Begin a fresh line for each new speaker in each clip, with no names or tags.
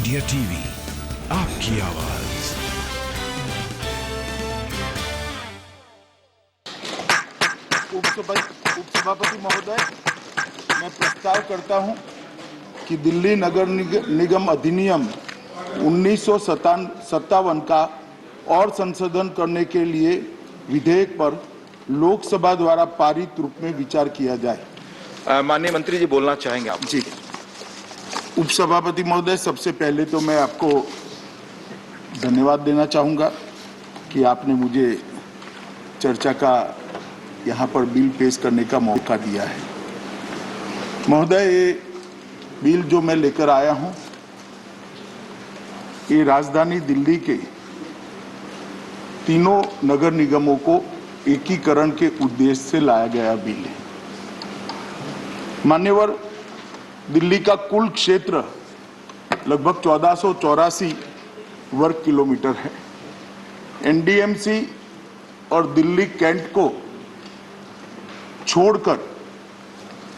India TV, आपकी आवाज।
उपसभापति महोदय, मैं प्रस्ताव करता हूं कि दिल्ली नगर निगम अधिनियम 1957 का और संशोधन करने के लिए विधेयक पर लोकसभा द्वारा पारित रूप में विचार किया जाए।
माननीय मंत्री जी बोलना चाहेंगे आप?
जी, उपसभापति महोदय, सबसे पहले तो मैं आपको धन्यवाद देना चाहूँगा कि आपने मुझे चर्चा का यहाँ पर बिल पेश करने का मौका दिया है। महोदय, ये बिल जो मैं लेकर आया हूँ, ये राजधानी दिल्ली के तीनों नगर निगमों को एकीकरण के उद्देश्य से लाया गया बिल है। मान्यवर, दिल्ली का कुल क्षेत्र लगभग 1484 वर्ग किलोमीटर है। एनडीएमसी और दिल्ली कैंट को छोड़कर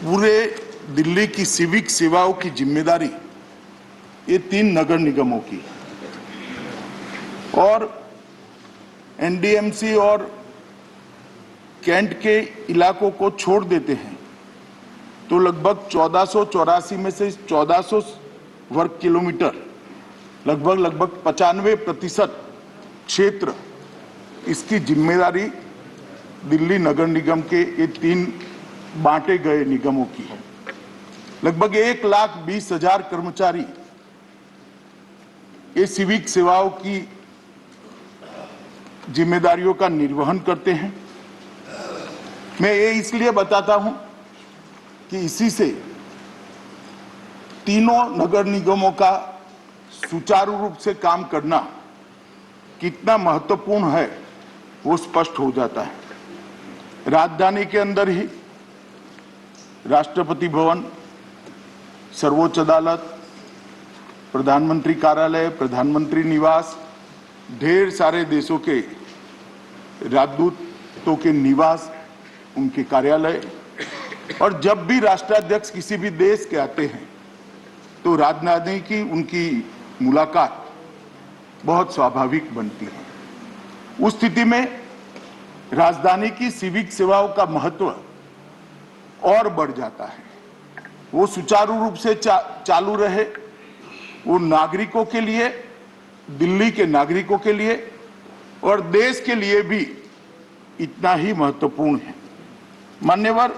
पूरे दिल्ली की सिविक सेवाओं की जिम्मेदारी ये तीन नगर निगमों की है। और एनडीएमसी और कैंट के इलाकों को छोड़ देते हैं तो लगभग 1484 में से 1400 वर्ग किलोमीटर, लगभग 95% क्षेत्र, इसकी जिम्मेदारी दिल्ली नगर निगम के ये तीन बांटे गए निगमों की है। लगभग 1,20,000 कर्मचारी ये सिविक सेवाओं की जिम्मेदारियों का निर्वहन करते हैं। मैं ये इसलिए बताता हूं कि इसी से तीनों नगर निगमों का सुचारू रूप से काम करना कितना महत्वपूर्ण है वो स्पष्ट हो जाता है। राजधानी के अंदर ही राष्ट्रपति भवन, सर्वोच्च अदालत, प्रधानमंत्री कार्यालय, प्रधानमंत्री निवास, ढेर सारे देशों के राजदूतों के निवास, उनके कार्यालय, और जब भी राष्ट्राध्यक्ष किसी भी देश के आते हैं तो राजधानी की उनकी मुलाकात बहुत स्वाभाविक बनती है। उस स्थिति में राजधानी की सिविक सेवाओं का महत्व और बढ़ जाता है। वो सुचारू रूप से चालू रहे, वो नागरिकों के लिए, दिल्ली के नागरिकों के लिए और देश के लिए भी इतना ही महत्वपूर्ण है। मान्यवर,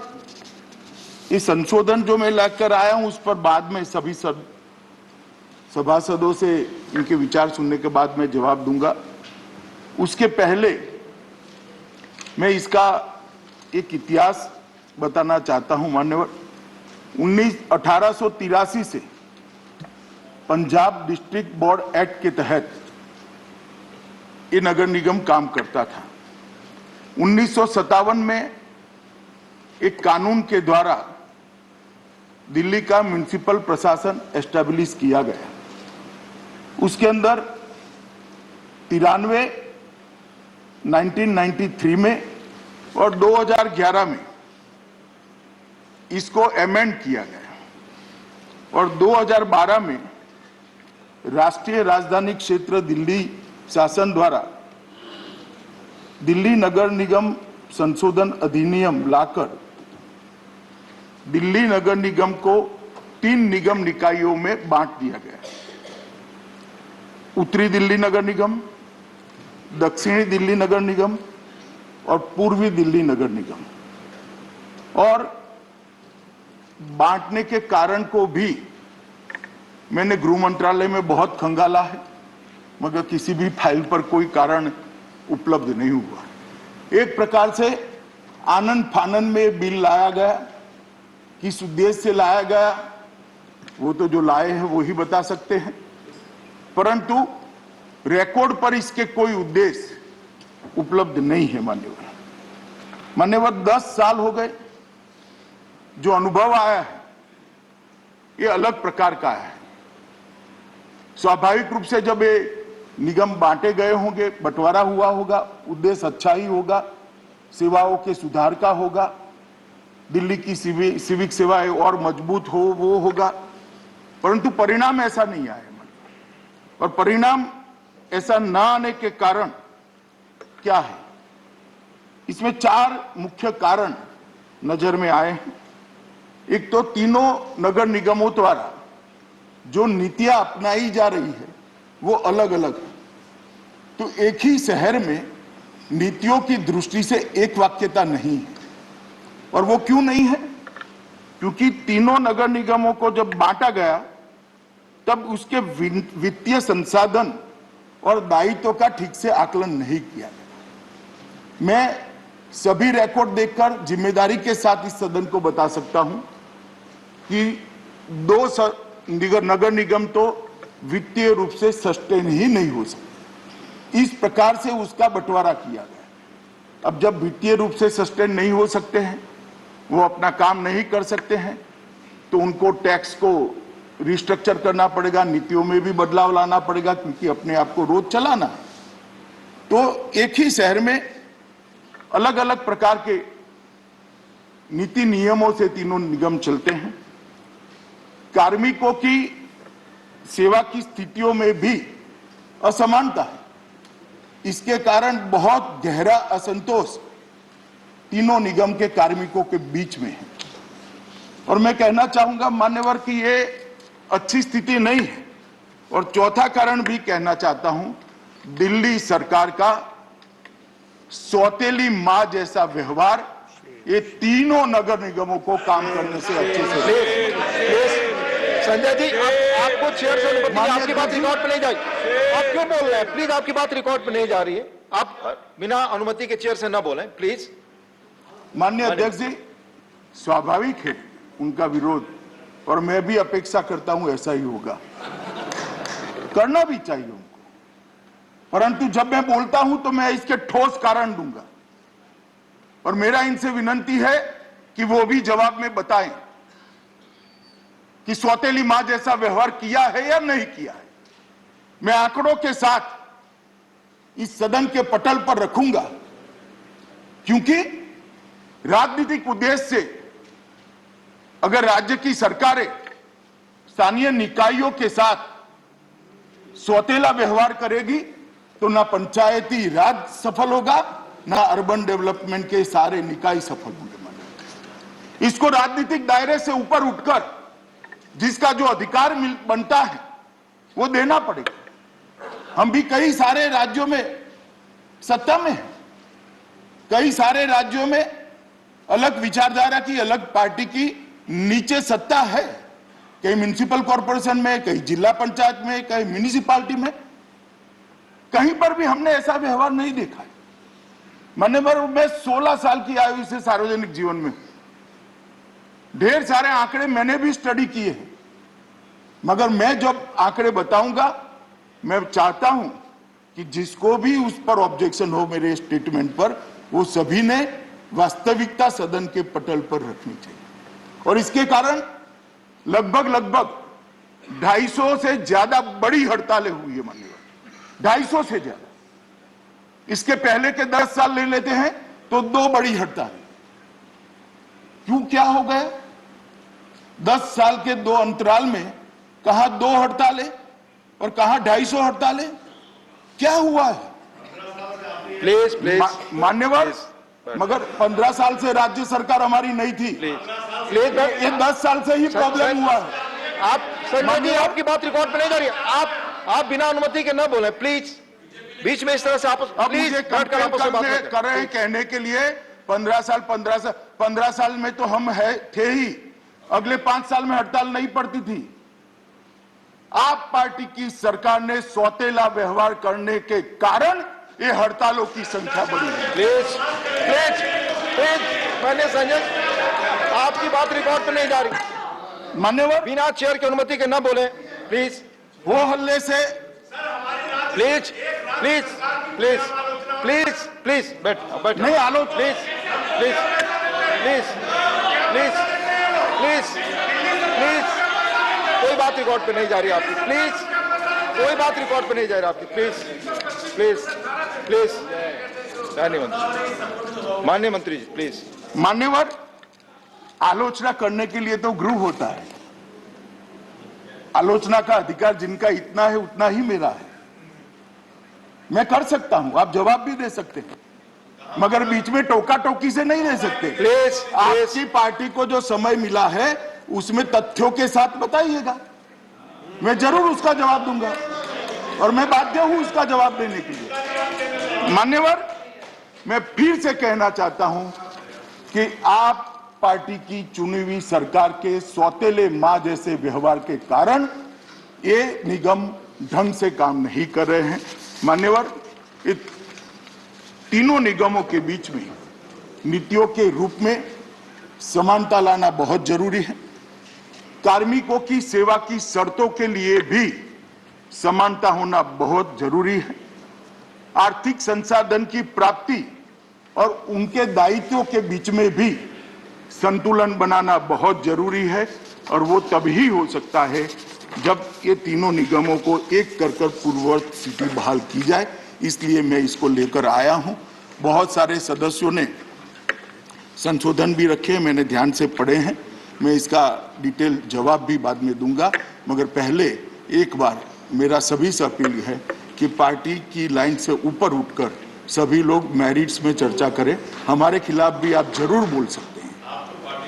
ये संशोधन जो मैं लेकर आया हूं उस पर बाद में सभी सभासदों से इनके विचार सुनने के बाद मैं जवाब दूंगा। उसके पहले मैं इसका एक इतिहास बताना चाहता हूं। मान्यवर, 1883 से पंजाब डिस्ट्रिक्ट बोर्ड एक्ट के तहत ये नगर निगम काम करता था। 1957 में एक कानून के द्वारा दिल्ली का म्युनिसिपल प्रशासन एस्टैब्लिश किया गया। उसके अंदर 93, 1993 में और 2011 में इसको अमेंड किया गया और 2012 में राष्ट्रीय राजधानी क्षेत्र दिल्ली शासन द्वारा दिल्ली नगर निगम संशोधन अधिनियम लाकर दिल्ली नगर निगम को 3 निगम निकायों में बांट दिया गया। उत्तरी दिल्ली नगर निगम, दक्षिणी दिल्ली नगर निगम और पूर्वी दिल्ली नगर निगम। और बांटने के कारण को भी मैंने गृह मंत्रालय में बहुत खंगाला है, मगर किसी भी फाइल पर कोई कारण उपलब्ध नहीं हुआ। एक प्रकार से आनंद फानन में बिल लाया गया। किस उद्देश्य से लाया गया वो तो जो लाए हैं वो ही बता सकते हैं, परंतु रिकॉर्ड पर इसके कोई उद्देश्य उपलब्ध नहीं है। मान्यवर, 10 साल हो गए। जो अनुभव आया है ये अलग प्रकार का है। स्वाभाविक रूप से जब ये निगम बांटे गए होंगे, बंटवारा हुआ होगा, उद्देश्य अच्छा ही होगा, सेवाओं के सुधार का होगा, दिल्ली की सिविक सेवाएं और मजबूत हो वो होगा, परंतु परिणाम ऐसा नहीं आया। और परिणाम ऐसा ना आने के कारण क्या है? इसमें 4 मुख्य कारण नजर में आए हैं। एक तो तीनों नगर निगमों द्वारा जो नीतियां अपनाई जा रही है वो अलग अलग है। तो एक ही शहर में नीतियों की दृष्टि से एक वाक्यता नहीं है। और वो क्यों नहीं है? क्योंकि तीनों नगर निगमों को जब बांटा गया तब उसके वित्तीय संसाधन और दायित्व का ठीक से आकलन नहीं किया गया। मैं सभी रिकॉर्ड देखकर जिम्मेदारी के साथ इस सदन को बता सकता हूं कि 2 नगर निगम तो वित्तीय रूप से सस्टेन ही नहीं हो सकते। इस प्रकार से उसका बंटवारा किया गया। अब जब वित्तीय रूप से सस्टेन नहीं हो सकते हैं, वो अपना काम नहीं कर सकते हैं, तो उनको टैक्स को रिस्ट्रक्चर करना पड़ेगा, नीतियों में भी बदलाव लाना पड़ेगा, क्योंकि अपने आप को रोज चलाना है। तो एक ही शहर में अलग अलग प्रकार के नीति नियमों से तीनों निगम चलते हैं। कार्मिकों की सेवा की स्थितियों में भी असमानता है। इसके कारण बहुत गहरा असंतोष तीनों निगम के कार्मिकों के बीच में है। और मैं कहना चाहूंगा मान्यवर कि ये अच्छी स्थिति नहीं है। और चौथा कारण भी कहना चाहता हूं, दिल्ली सरकार का सौतेली मां जैसा व्यवहार ये तीनों नगर निगमों को काम करने से अच्छे से
संजय जी, आपको चेयर से अनुमति, आपकी बात रिकॉर्ड पे नहीं जा रही। आप क्यों बोल रहे हैं? प्लीज, आपकी बात रिकॉर्ड पे नहीं जा रही है। आप बिना अनुमति के चेयर से ना बोलें, प्लीज।
माननीय अध्यक्ष जी, स्वाभाविक है उनका विरोध, और मैं भी अपेक्षा करता हूं ऐसा ही होगा, करना भी चाहिए उनको। परंतु जब मैं बोलता हूं तो मैं इसके ठोस कारण दूंगा, और मेरा इनसे विनती है कि वो भी जवाब में बताएं कि सौतेली मां जैसा व्यवहार किया है या नहीं किया है। मैं आंकड़ों के साथ इस सदन के पटल पर रखूंगा, क्योंकि राजनीतिक उद्देश्य से अगर राज्य की सरकारें स्थानीय निकायों के साथ सौतेला व्यवहार करेगी तो ना पंचायती राज सफल होगा, ना अर्बन डेवलपमेंट के सारे निकाय सफल होंगे। इसको राजनीतिक दायरे से ऊपर उठकर जिसका जो अधिकार बनता है वो देना पड़ेगा। हम भी कई सारे राज्यों में सत्ता में हैं, कई सारे राज्यों में अलग विचारधारा की, अलग पार्टी की नीचे सत्ता है, कई म्युनिसिपल कॉर्पोरेशन में, कई जिला पंचायत में, कई म्युनिसिपालिटी में। कहीं पर भी हमने ऐसा व्यवहार नहीं देखा है। मैं 16 साल की आयु से सार्वजनिक जीवन में, ढेर सारे आंकड़े मैंने भी स्टडी किए हैं, मगर मैं जब आंकड़े बताऊंगा, मैं चाहता हूं कि जिसको भी उस पर ऑब्जेक्शन हो मेरे स्टेटमेंट पर, वो सभी ने वास्तविकता सदन के पटल पर रखनी चाहिए। और इसके कारण लगभग 250 से ज्यादा बड़ी हड़तालें हुई है माननीय, 250 से ज्यादा। इसके पहले के 10 साल ले लेते हैं तो 2 बड़ी हड़तालें। क्यों, क्या हो गया? 10 साल के 2 अंतराल में कहां 2 हड़तालें और कहां 250 हड़तालें? क्या हुआ है?
प्लीज प्लीज
मान्यवर, मगर 15 साल से राज्य सरकार हमारी नहीं थी।
प्लीज
ये 10 साल से ही प्रॉब्लम हुआ है।
आप संजय जी, आपकी बात रिकॉर्ड पे नहीं जा रही है। आप बिना अनुमति के ना बोले, प्लीज। बीच में इस तरह से आप प्लीज
कर रहे हैं कहने के लिए 15 साल में तो हम थे ही, अगले 5 साल में हड़ताल नहीं पड़ती थी। आप पार्टी की सरकार ने सौतेला व्यवहार करने के कारण ये हड़तालों की संख्या बढ़ी है।
प्लीज प्लीज प्लीज, मैंने संजय, आपकी बात रिकॉर्ड पे नहीं जा रही।
मान्यवर,
बिना चेयर की अनुमति के ना बोले, प्लीज।
वो हल्ले से
please please please please please बैठ बैठ
नहीं आलोच,
please please please please please please, कोई बात रिकॉर्ड पे नहीं जा रही आपकी। प्लीज, कोई बात रिकॉर्ड पे नहीं जा रही आपकी। प्लीज प्लीज प्लीज, माननीय मंत्री जी, प्लीज।
मान्यवर, आलोचना करने के लिए तो गृह होता है, आलोचना का अधिकार जिनका इतना है उतना ही मेरा है। मैं कर सकता हूं, आप जवाब भी दे सकते हैं, मगर बीच में टोका टोकी से नहीं रह सकते।
प्लीज
आपकी पार्टी को जो समय मिला है उसमें तथ्यों के साथ बताइएगा, मैं जरूर उसका जवाब दूंगा और मैं बाध्य हूं उसका जवाब देने के लिए। मान्यवर, मैं फिर से कहना चाहता हूं कि आप पार्टी की चुनी हुई सरकार के सौतेले मां जैसे व्यवहार के कारण ये निगम ढंग से काम नहीं कर रहे हैं। मान्यवर, तीनों निगमों के बीच में नीतियों के रूप में समानता लाना बहुत जरूरी है। कार्मिकों की सेवा की शर्तों के लिए भी समानता होना बहुत जरूरी है। आर्थिक संसाधन की प्राप्ति और उनके दायित्वों के बीच में भी संतुलन बनाना बहुत जरूरी है और वो तभी हो सकता है जब ये तीनों निगमों को एक कर पूर्ववत स्थिति बहाल की जाए। इसलिए मैं इसको लेकर आया हूं। बहुत सारे सदस्यों ने संशोधन भी रखे, मैंने ध्यान से पढ़े हैं, मैं इसका डिटेल जवाब भी बाद में दूंगा, मगर पहले एक बार मेरा सभी से अपील है कि पार्टी की लाइन से ऊपर उठकर सभी लोग मेरिट्स में चर्चा करें। हमारे खिलाफ भी आप जरूर बोल सकते हैं,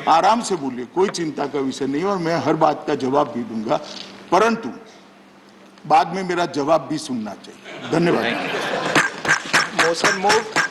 आराम से बोलिए, कोई चिंता का विषय नहीं, और मैं हर बात का जवाब भी दूंगा, परंतु बाद में मेरा जवाब भी सुनना चाहिए। धन्यवाद।
Motion moved.